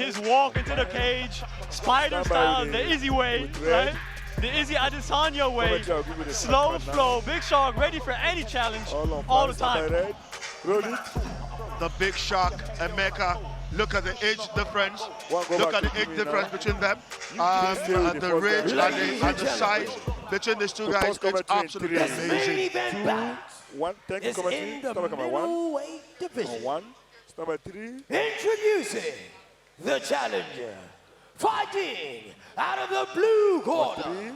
His walk into the cage, spider style, the Izzy way, right? The Izzy Adesanya way, slow flow, Big Shark ready for any challenge all the time. The Big Shark, Emeka, look at the age difference. Look at the age difference between them. The range and the size between these two guys, it's absolutely amazing. 1, thank you, commentary. Stomach number 1. Division. 1. Stomach 3. Introducing the challenger, fighting out of the blue corner,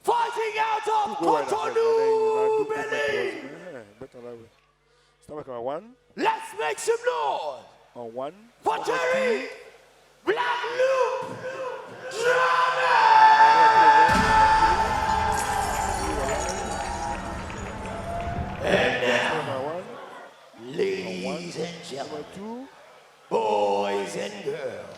fighting out of Cotonou, Benin. Stomach number 1. Let's make some noise. On 1. For Cheriff, Black Loup, Drame. And now, ladies and gentlemen, boys and girls,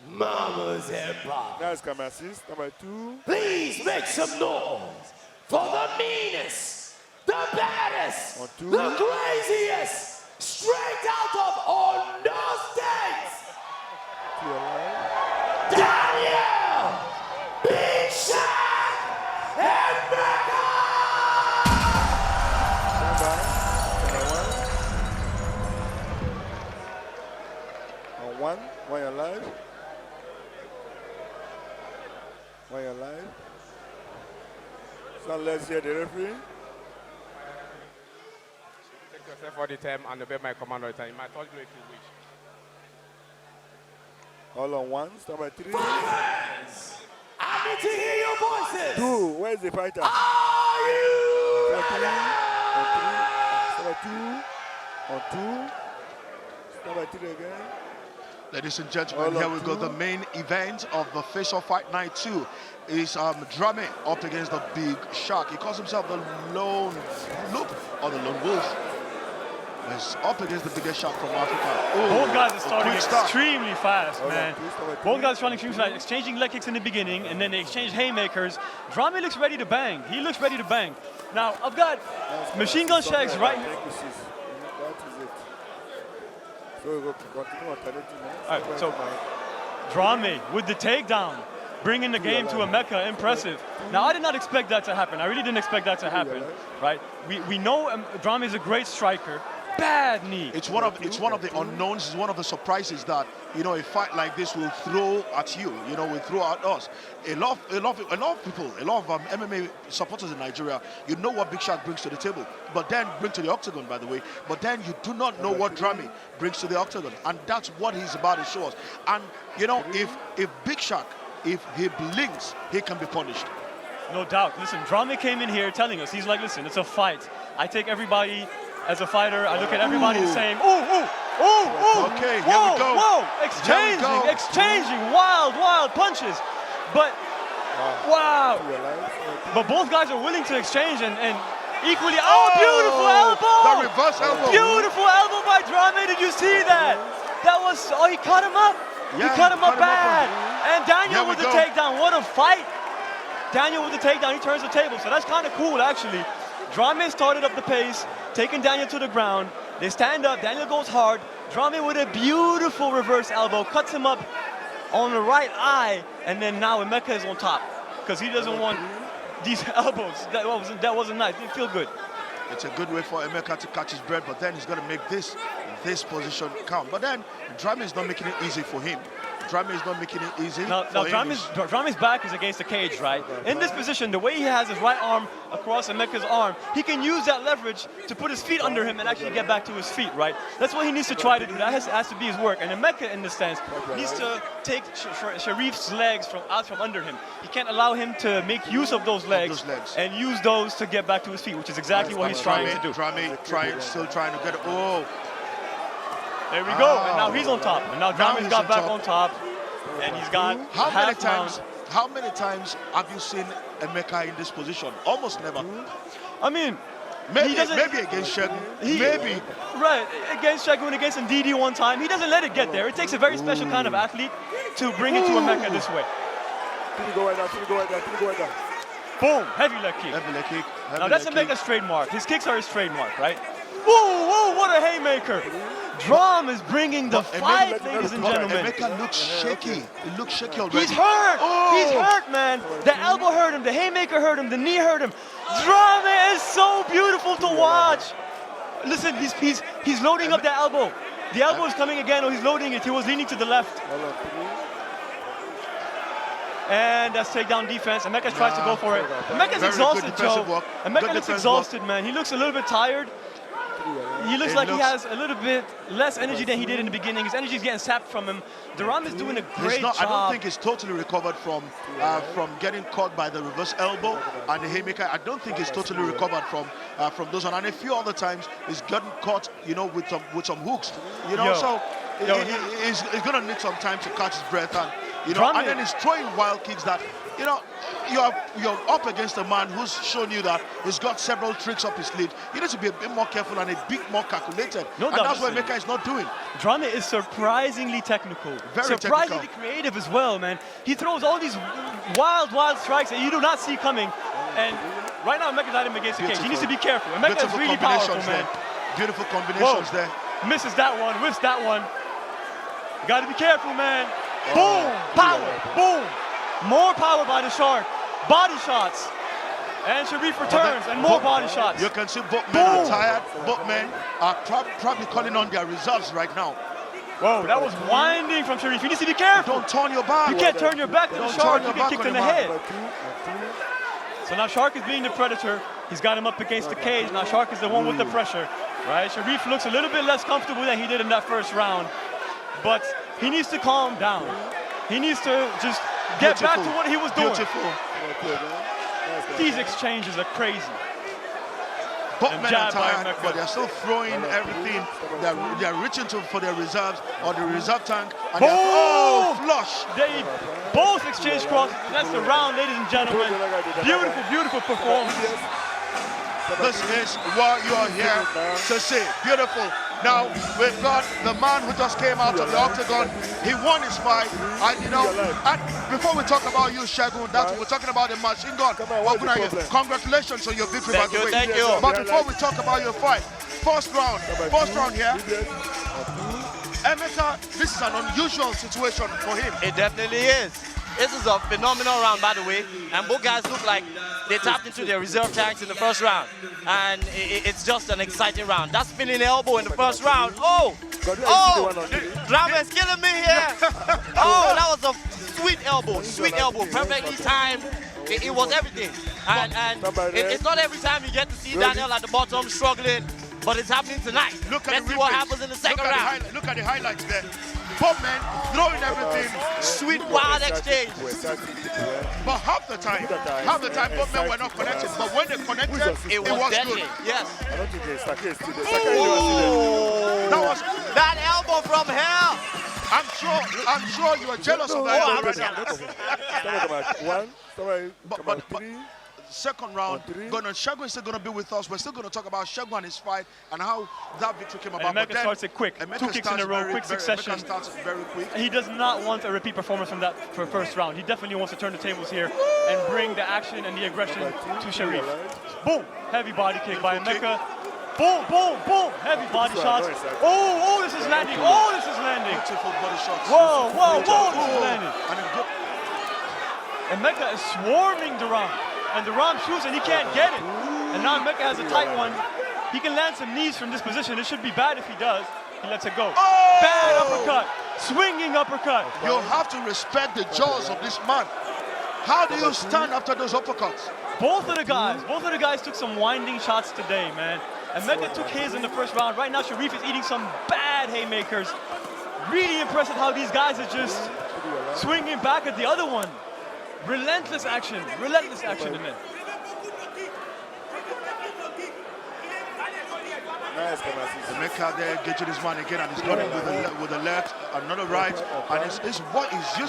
mamas and papas, Nice come assist. Number 2. please make some noise for the meanest, the baddest, On 2. the craziest, straight out of Ondo State, To your right. Daniel Big Shot Emeka. On 1. 1 you're live. 1 you're live. So let's hear the referee. Take yourself all the time and obey my command all the time. My thought if you wish. All on 1. Number 3. Fighters, I need to hear your voices. 2. Where's the fighter? Are you ready? Number 2. On 2. Number 3 again. Ladies and gentlemen, here we go. The main event of the face-off fight night 2 is Drame up against the Big Shark. He calls himself the Lone Loup or the Lone Wolf. He's up against the biggest shark from Africa. Both guys are starting quick start. extremely fast, man. Both guys are starting extremely fast, exchanging leg kicks in the beginning, and then they exchange haymakers. Drame looks ready to bang. He looks ready to bang. Now, I've got machine gun shacks right here. That is it. So we'll continue alternating now. All right, so Drame with the takedown, bringing the game to Emeka, impressive. Now, I did not expect that to happen. I really didn't expect that to happen, right? We know Drame is a great striker. Bad knee. It's one of the unknowns. It's one of the surprises that a fight like this will throw at you. Will throw at us. A lot of people, a lot of MMA supporters in Nigeria. You know what Big Shark brings to the table, but then bring to the octagon, by the way. But then you do not know what Drame brings to the octagon, and that's what he's about to show us. And if Big Shark, if he blinks, he can be punished. No doubt. Listen, Drame came in here telling us, he's like, listen, it's a fight. I take everybody as a fighter. I look at everybody the same. Okay, here we go. Whoa, exchanging wild punches. But, wow. But both guys are willing to exchange and equally, beautiful elbow. The reverse elbow. Beautiful elbow by Drame. Did you see that? That was, he cut him up. Yeah, he cut him up bad. And Daniel Here with we the go. takedown. What a fight. Daniel with the takedown, he turns the table. So that's kind of cool, actually. Drame started up the pace, taking Daniel to the ground. They stand up, Daniel goes hard. Drame with a beautiful reverse elbow, cuts him up on the right eye, and then now Emeka is on top because he doesn't want these elbows. That wasn't nice, didn't feel good. It's a good way for Emeka to catch his breath, but then he's got to make this position count. But then Drame is not making it easy for him. Drame is not making it easy. Now Drame's back is against the cage, right? In this position, the way he has his right arm across Emeka's arm, he can use that leverage to put his feet under him and actually get back to his feet, right? That's what he needs to try to do. That has to be his work. And Emeka, in this sense, needs to take Cheriff's legs from under him. He can't allow him to make use of those legs and use those to get back to his feet, which is exactly what he's trying to do. Drame still trying to get it. There we go, and now he's on top. And now Drame's got back on top, and he's got How many times have you seen Emeka in this position? Almost never. I mean, maybe against Shegun. Maybe. Right, against Shegun, against Ndidi one time. He doesn't let it get there. It takes a very special kind of athlete to bring it to Emeka this way. Boom, heavy leg kick. Now that's Emeka's trademark. His kicks are his trademark, right? Whoa, what a haymaker. Drame is bringing the fight, ladies and gentlemen. Emeka looks shaky. He looks shaky already. He's hurt. Oh. He's hurt, man. The elbow hurt him. The haymaker hurt him. The knee hurt him. Drame is so beautiful to watch. Listen, he's loading up the elbow. The elbow is coming again. Oh, he's loading it. He was leaning to the left. And that's takedown defense. Emeka tries to go for it. Emeka's exhausted, Joe. Emeka looks exhausted, man. He looks a little bit tired. He looks like he has a little bit less energy than he did in the beginning. His energy is getting sapped from him. Drame is doing a great job. I don't think he's totally recovered from getting caught by the reverse elbow and the haymaker. I don't think he's totally recovered from those one. And a few other times he's gotten caught, you know, with some hooks. You know, so he's gonna need some time to catch his breath and and then he's throwing wild kicks that, you know, you're up against a man who's shown you that he's got several tricks up his sleeve. You need to be a bit more careful and a bit more calculated. No doubt. And that's what Emeka is not doing. Drame is surprisingly technical. Very surprisingly technical. creative as well, man. He throws all these wild strikes that you do not see coming. And right now, Emeka's at him against the cage. He needs to be careful. Emeka is really powerful, man. Beautiful combinations there. Misses that one, whiffs that one. You got to be careful, man. Boom! Power! Boom! More power by the Shark. Body shots. And Cheriff returns, and more body shots. You can see both men are tired. Both men are probably calling on their reserves right now. Whoa, that was winding from Cheriff. You need to be careful. Don't turn your back. You can't turn your back to the Shark. You get kicked in the head. Two. So now Shark is being the predator. He's got him up against the cage. Now Shark is the one with the pressure. Right? Cheriff looks a little bit less comfortable than he did in that first round. But he needs to calm down. He needs to just get back to what he was doing. These exchanges are crazy. Both men are tired, but they're still throwing everything. They're reaching for their reserves or the reserve tank. And flush. They both exchange crosses. That's the round, ladies and gentlemen. Beautiful, beautiful performance. This is what you are here to see. Beautiful. Now, we've got the man who just came out of the octagon. He won his fight. And, you know, before we talk about you, Shegun, that's what we're talking about, the machine gun. Congratulations on your victory, by the way. Thank you. But before we talk about your fight, first round here. Emeka, this is an unusual situation for him. It definitely is. This is a phenomenal round, by the way, and both guys look like they tapped into their reserve tanks in the first round, and it's just an exciting round. That spinning elbow in the first round. Drame is killing me here. That was a sweet elbow, perfectly timed. It was everything, and it's not every time you get to see Daniel at the bottom struggling, but it's happening tonight. Let's see what happens in the second round. Look at the highlights there. Both men throwing everything. Sweet, wild exchange. But half the time, both men were not connected. But when they connected, it was deadly. good. Yes. I don't think Sake That elbow from hell. I'm sure you are jealous of that. But three. Second round, Shegun is still going to be with us. We're still going to talk about Shegun and his fight and how that victory came about. Emeka starts it quick. Emeka 2 kicks in a row, quick succession. Emeka starts it very quick. He does not want a repeat performance from that first round. He definitely wants to turn the tables here and bring the action and the aggression to Cheriff. Boom! Heavy body kick by Emeka. Boom, boom, boom! Heavy body shots. Oh, this is landing. Oh, this is landing. Beautiful body shots. Whoa, this is landing. Emeka is swarming Drame. And Drame shoots and he can't get it. And now Emeka has a tight one. He can land some knees from this position. It should be bad if he does. He lets it go. Bad uppercut. Swinging uppercut. You have to respect the jaws of this man. How do you stand after those uppercuts? Both of the guys took some winding shots today, man. Emeka took his in the first round. Right now, Cheriff is eating some bad haymakers. Really impressive how these guys are just swinging back at the other one. Relentless action in it. Emeka there getting his man again and he's got it with the left, another right, and it's using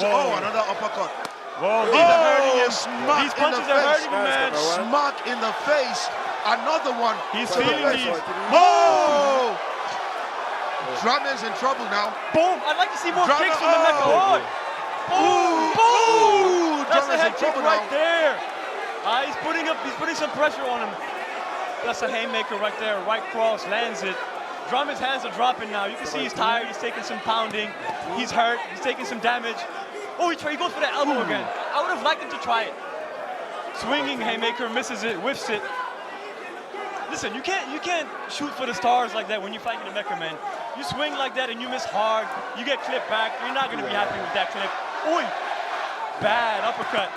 another uppercut. Whoa, these punches are hurting him, man. Smack in the face. Another one. He's feeling these. Oh! Drame is in trouble now. Boom! I'd like to see more kicks from Emeka. Boom! That's a head kick right there. He's putting some pressure on him. That's a haymaker right there. Right cross, lands it. Drame's hands are dropping now. You can see he's tired. He's taking some pounding. He's hurt. He's taking some damage. Oh, he goes for that elbow again. I would have liked him to try it. Swinging haymaker, misses it, whiffs it. Listen, you can't shoot for the stars like that when you're fighting Emeka, man. You swing like that and you miss hard. You get clipped back. You're not going to be happy with that clip. Oi! Bad uppercut.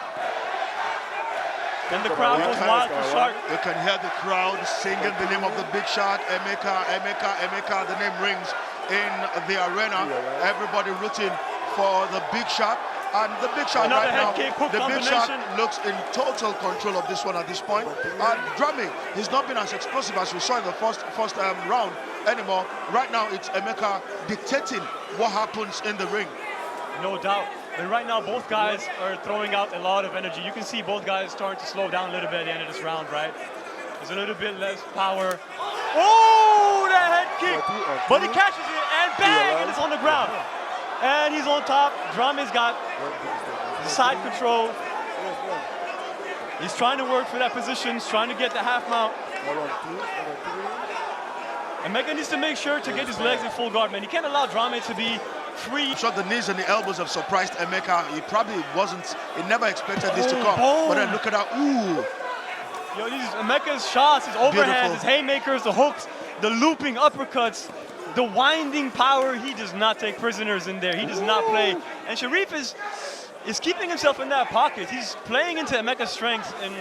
Then the crowd goes wild for Shark. You can hear the crowd singing the name of the big shot, Emeka, Emeka, Emeka. The name rings in the arena. Everybody rooting for the big shot. And the big shot right now, the big shot looks in total control of this one at this point. And Drame, he's not been as explosive as we saw in the first round anymore. Right now, it's Emeka dictating what happens in the ring. No doubt. And right now, both guys are throwing out a lot of energy. You can see both guys starting to slow down a little bit at the end of this round, right? There's a little bit less power. Oh, that head kick! But he catches it, and bang, and it's on the ground. And he's on top. Drame's got side control. He's trying to work for that position. He's trying to get the half mount. Emeka needs to make sure to get his legs in full guard, man. He can't allow Drame to be free. I'm sure the knees and the elbows have surprised Emeka. He probably wasn't, he never expected this to come. Boom. But then look at that, ooh. Yo, these Emeka's shots, his overhands, his haymakers, the hooks, the looping uppercuts, the winding power. He does not take prisoners in there. He does not play. And Cheriff is keeping himself in that pocket. He's playing into Emeka's strengths. And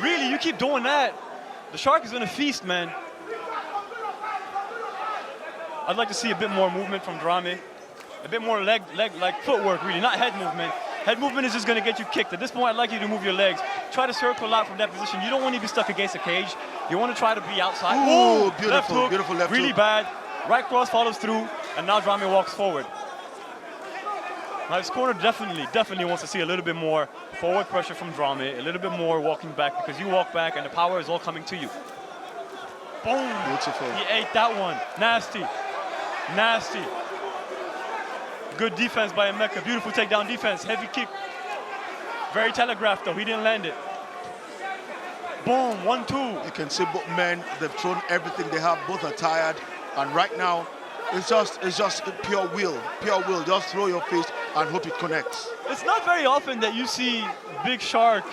really, you keep doing that, the Shark is going to feast, man. I'd like to see a bit more movement from Drame. A bit more leg, like footwork, really, not head movement. Head movement is just going to get you kicked. At this point, I'd like you to move your legs. Try to circle out from that position. You don't want to be stuck against a cage. You want to try to be outside. Ooh, left hook, beautiful left really hook. bad. Right cross follows through, and now Drame walks forward. Now, his corner definitely wants to see a little bit more forward pressure from Drame, a little bit more walking back, because you walk back and the power is all coming to you. Boom! Beautiful. He ate that one. Nasty. Nasty. Good defense by Emeka. Beautiful takedown defense. Heavy kick. Very telegraphed, though. He didn't land it. Boom. 1-2. You can see both men, they've thrown everything they have. Both are tired. And right now, it's just pure will. Pure will. Just throw your fist and hope it connects. It's not very often that you see Big Shark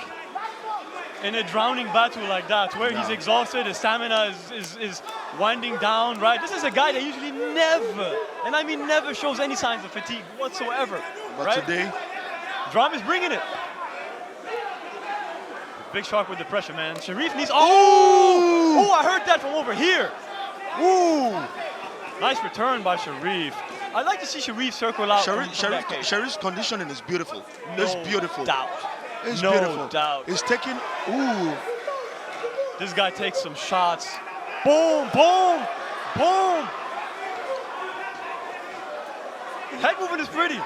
in a drowning battle like that, where he's exhausted, his stamina is winding down, right? This is a guy that usually never, and I mean never, shows any signs of fatigue whatsoever, But right? today, Drame is bringing it. Big Shark with the pressure, man. Cheriff needs, oh, I heard that from over here. Ooh, nice return by Cheriff. I'd like to see Cheriff circle out. Cheriff's conditioning is beautiful. It's beautiful. Doubt. It's no beautiful. doubt. He's taking, ooh. This guy takes some shots. Boom, boom, boom. Head movement is pretty.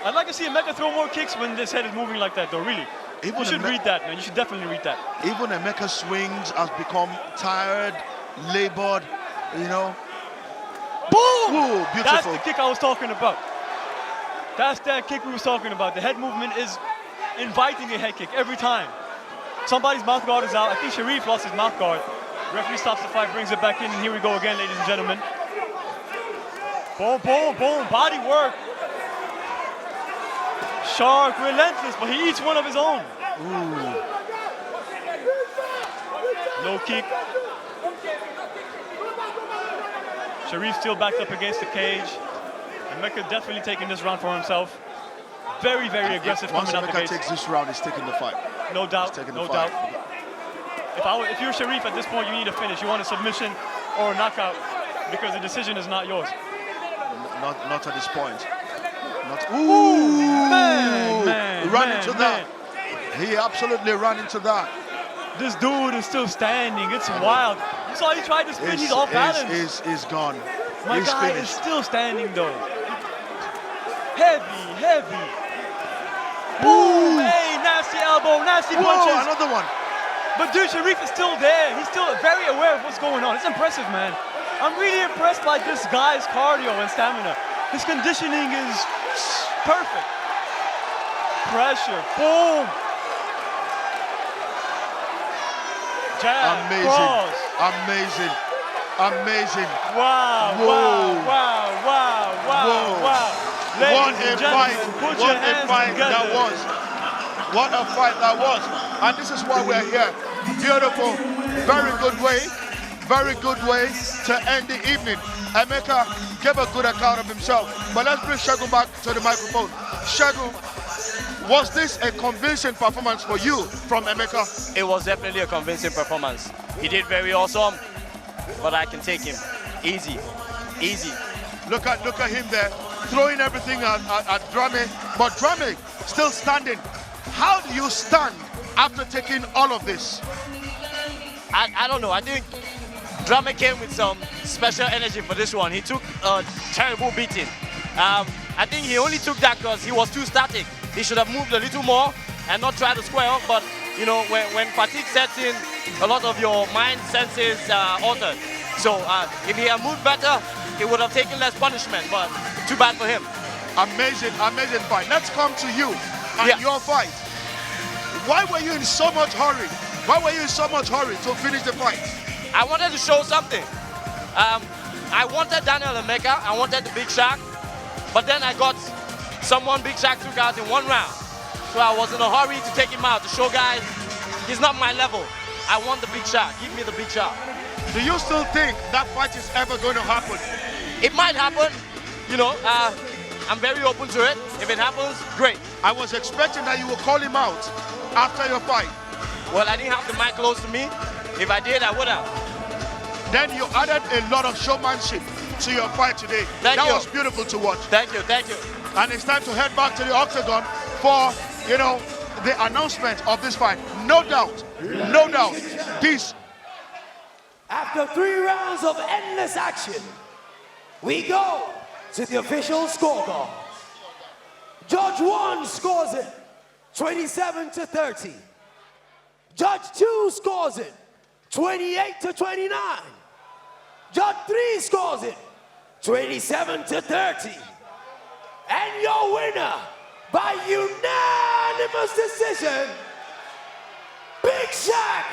I'd like to see Emeka throw more kicks when this head is moving like that, though, really. You should read that, man. You should definitely read that. Even Emeka's swings has become tired, labored, you know. Boom! Ooh, beautiful. That's the kick I was talking about. That's that kick we was talking about. The head movement is inviting a head kick every time. Somebody's mouth guard is out. I think Cheriff lost his mouth guard. Referee stops the fight, brings it back in, and here we go again, ladies and gentlemen. Boom, boom, boom, body work. Shark, relentless, but he eats one of his own. Ooh. Low kick. Cheriff still backed up against the cage. Emeka definitely taking this round for himself. Very, very aggressive Once coming out the Emeka gates. takes this round, he's taking the fight. No doubt, He's taking no the fight. doubt. If you're Cheriff at this point, you need a finish. You want a submission or a knockout because the decision is not yours. Not at this point. Ooh, man, he ran into that. He absolutely ran into that. This dude is still standing. It's wild. You saw he tried to spin. He's off balance. He's gone. My he's guy finished. is still standing though. Heavy, heavy. Boom! Hey, nasty elbow, nasty punches. Whoa, another one. But dude, Cheriff is still there. He's still very aware of what's going on. It's impressive, man. I'm really impressed by this guy's cardio and stamina. His conditioning is perfect. Pressure, boom. Jab, Amazing, cross. amazing. Amazing. Wow, Whoa. wow, wow, wow, wow, Whoa. wow. What Ladies a and fight. gentlemen, put What your a hands fight together. that was. What a fight that was. And this is why we're here. Beautiful. Very good way. Very good way to end the evening. Emeka gave a good account of himself. But let's bring Segun back to the microphone. Segun, was this a convincing performance for you from Emeka? It was definitely a convincing performance. He did very awesome, but I can take him. Easy, easy. Look at him there, throwing everything at Drame, but Drame still standing. How do you stand after taking all of this? I don't know. I think Drame came with some special energy for this one. He took a terrible beating. I think he only took that because he was too static. He should have moved a little more and not try to square up. But you know, when fatigue sets in, a lot of your mind senses altered. So if he had moved better, he would have taken less punishment. But too bad for him. Amazing, amazing fight. Let's come to you and your fight. Why were you in so much hurry? Why were you in so much hurry to finish the fight? I wanted to show something. I wanted Daniel Emeka, I wanted the Big Shark, but then I got someone Big Shark took out in one round. So I was in a hurry to take him out, to show guys, he's not my level. I want the Big Shark, give me the Big Shark. Do you still think that fight is ever going to happen? It might happen, you know, I'm very open to it. If it happens, great. I was expecting that you would call him out after your fight. Well, I didn't have the mic close to me. If I did, I would have. Then you added a lot of showmanship to your fight today. That was beautiful to watch. Thank you, thank you. And it's time to head back to the octagon for, you know, the announcement of this fight. No doubt, this. After 3 rounds of endless action, we go to the official scorecard. Judge 1 scores it 27-30. Judge 2 scores it 28-29. Judge 3 scores it 27-30. And your winner by unanimous decision, Big Shaq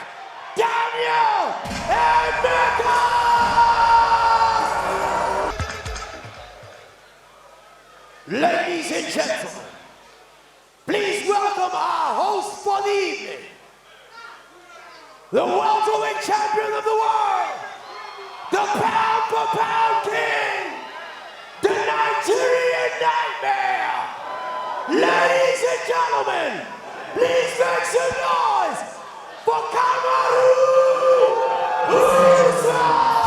Daniel Emeka! Ladies and gentlemen, please welcome our host for the evening, the welterweight champion of the world, the pound-for-pound king, the Nigerian Nightmare. Ladies and gentlemen, please make some noise for Kamaru Usman!